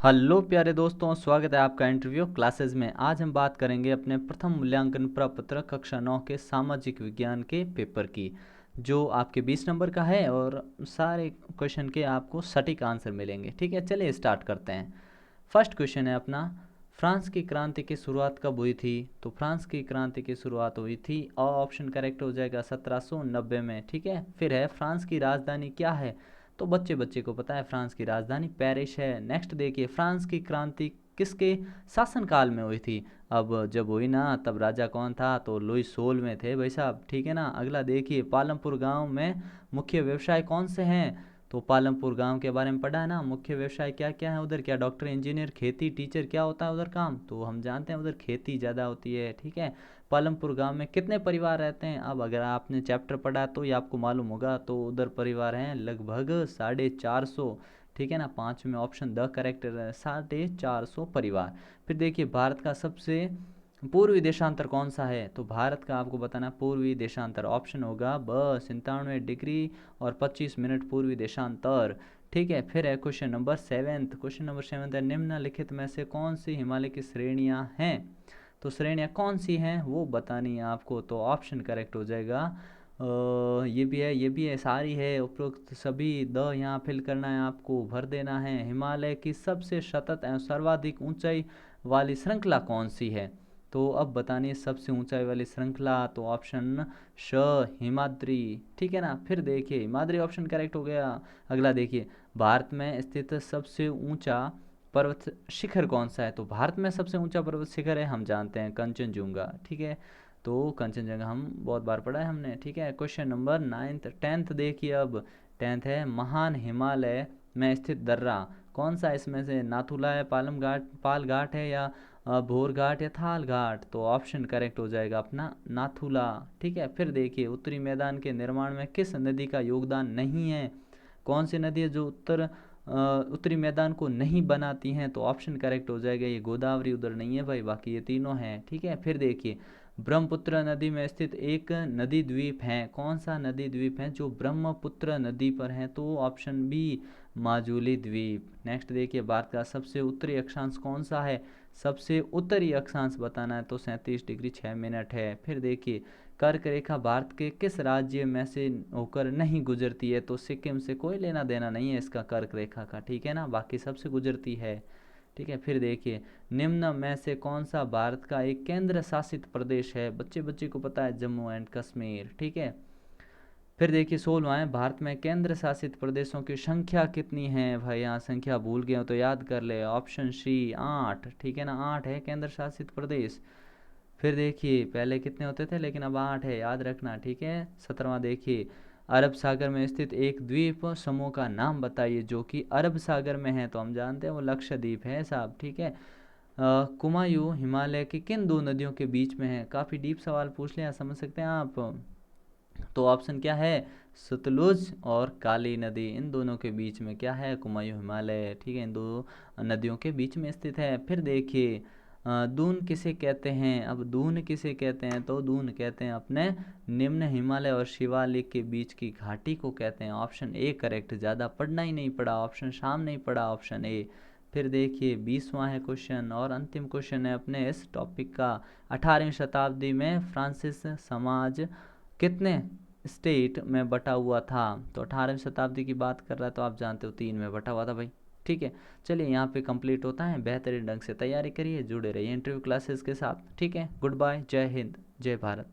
Hello प्यारे दोस्तों, स्वागत है आपका इंटरव्यू क्लासेस में। आज हम बात करेंगे अपने प्रथम मूल्यांकन प्रपत्र कक्षा 9 के सामाजिक विज्ञान के पेपर की, जो आपके 20 नंबर का है और सारे क्वेश्चन के आपको सटीक आंसर मिलेंगे। ठीक है, चलिए स्टार्ट करते हैं। फर्स्ट क्वेश्चन है अपना, फ्रांस की क्रांति की शुरुआत कब हुई थी? तो फ्रांस की क्रांति की शुरुआत हुई थी, ऑप्शन करेक्ट हो जाएगा 1790 में। ठीक है, फिर है फ्रांस की राजधानी क्या है? तो बच्चे बच्चे को पता है, फ्रांस की राजधानी पेरिस है। नेक्स्ट देखिए, फ्रांस की क्रांति किसके शासनकाल में हुई थी? अब जब हुई ना, तब राजा कौन था? तो लुई 16 में थे भाई साहब। ठीक है ना। अगला देखिए, पालमपुर गांव में मुख्य व्यवसाय कौन से हैं? तो पालमपुर गांव के बारे में पढ़ा है ना, मुख्य व्यवसाय क्या क्या है उधर? क्या डॉक्टर, इंजीनियर, खेती, टीचर, क्या होता है उधर काम? तो हम जानते हैं उधर खेती ज़्यादा होती है। ठीक है। पालमपुर गांव में कितने परिवार रहते हैं? अब अगर आपने चैप्टर पढ़ा तो ये आपको मालूम होगा। तो उधर परिवार हैं लगभग 450। ठीक है ना, पाँच में ऑप्शन द करेक्ट है, 450 परिवार। फिर देखिए, भारत का सबसे पूर्वी देशांतर कौन सा है? तो भारत का आपको बताना पूर्वी देशांतर ऑप्शन होगा ब 97 डिग्री और 25 मिनट पूर्वी देशांतर। ठीक है। फिर है question number seventh. Question number seventh है, निम्नलिखित में से कौन सी हिमालय की श्रेणियां हैं? तो श्रेणियाँ कौन सी हैं वो बतानी है आपको। तो ऑप्शन करेक्ट हो जाएगा ये भी है, ये भी है, सारी है, उपरोक्त सभी। द यहाँ फिल करना है आपको, भर देना है। हिमालय की सबसे सतत एवं सर्वाधिक ऊंचाई वाली श्रृंखला कौन सी है? तो अब बतानी है सबसे ऊंचाई वाली श्रृंखला। तो ऑप्शन श, हिमाद्री। ठीक है ना। फिर देखिए, हिमाद्री ऑप्शन करेक्ट हो गया। अगला देखिए, भारत में स्थित सबसे ऊंचा पर्वत शिखर कौन सा है? तो भारत में सबसे ऊंचा पर्वत शिखर है, हम जानते हैं, कंचनजुंगा। ठीक है, तो कंचनजंगा हम बहुत बार पढ़ा है हमने। ठीक है। क्वेश्चन नंबर नाइन्थ टेंथ देखिए। अब टेंथ है, महान हिमालय में स्थित दर्रा कौन सा? इसमें से नाथुला है, पालम घाट, पाल घाट है, या भोर घाट, या थाल घाट? तो ऑप्शन करेक्ट हो जाएगा अपना नाथुला। ठीक है। फिर देखिए, उत्तरी मैदान के निर्माण में किस नदी का योगदान नहीं है? कौन सी नदी है जो उत्तरी मैदान को नहीं बनाती हैं? तो ऑप्शन करेक्ट हो जाएगा ये गोदावरी, उधर नहीं है भाई, बाकी ये तीनों हैं। ठीक है। फिर देखिए, ब्रह्मपुत्र नदी में स्थित एक नदी द्वीप है, कौन सा नदी द्वीप है जो ब्रह्मपुत्र नदी पर है? तो ऑप्शन बी, माजुली द्वीप। नेक्स्ट देखिए, भारत का सबसे उत्तरी अक्षांश कौन सा है? सबसे उत्तरी अक्षांश बताना है तो 37 डिग्री 6 मिनट है। फिर देखिए, कर्क रेखा भारत के किस राज्य में से होकर नहीं गुजरती है? तो सिक्किम से कोई लेना देना नहीं है इसका, कर्क रेखा का। ठीक है ना, बाकी सबसे गुजरती है। ठीक है। फिर देखिए, निम्न में से कौन सा भारत का एक केंद्र शासित प्रदेश है? बच्चे बच्चे को पता है, जम्मू एंड कश्मीर। ठीक है। फिर देखिए, 16वां है, भारत में केंद्र शासित प्रदेशों की संख्या कितनी है? भाई यहाँ संख्या भूल गए हो तो याद कर ले, ऑप्शन सी 8। ठीक है ना, 8 है केंद्र शासित प्रदेश। फिर देखिए, पहले कितने होते थे, लेकिन अब 8 है, याद रखना। ठीक है। 17वां देखिए, अरब सागर में स्थित एक द्वीप समूह का नाम बताइए जो कि अरब सागर में है। तो हम जानते हैं वो लक्षद्वीप है साहब। ठीक है। कुमायूं हिमालय की किन दो नदियों के बीच में है? काफ़ी डीप सवाल पूछ लिया, समझ सकते हैं आप। तो ऑप्शन क्या है? सतलुज और काली नदी, इन दोनों के बीच में क्या है? कुमायूं हिमालय। ठीक है, इन दो नदियों के बीच में स्थित है। फिर देखिए, दून किसे कहते हैं? अब दून किसे कहते हैं? तो दून कहते हैं अपने निम्न हिमालय और शिवालिक के बीच की घाटी को कहते हैं। ऑप्शन ए करेक्ट, ज़्यादा पढ़ना ही नहीं पड़ा, ऑप्शन शाम नहीं पड़ा, ऑप्शन ए। फिर देखिए, 20वां है क्वेश्चन और अंतिम क्वेश्चन है अपने इस टॉपिक का। 18वीं शताब्दी में फ्रांसिस समाज कितने स्टेट में बटा हुआ था? तो 18वीं शताब्दी की बात कर रहा है तो आप जानते हो 3 में बटा हुआ था भाई। ठीक है। चलिए, यहाँ पे कंप्लीट होता है। बेहतरीन ढंग से तैयारी करिए, जुड़े रहिए इंटरव्यू क्लासेस के साथ। ठीक है, गुड बाय, जय हिंद, जय भारत।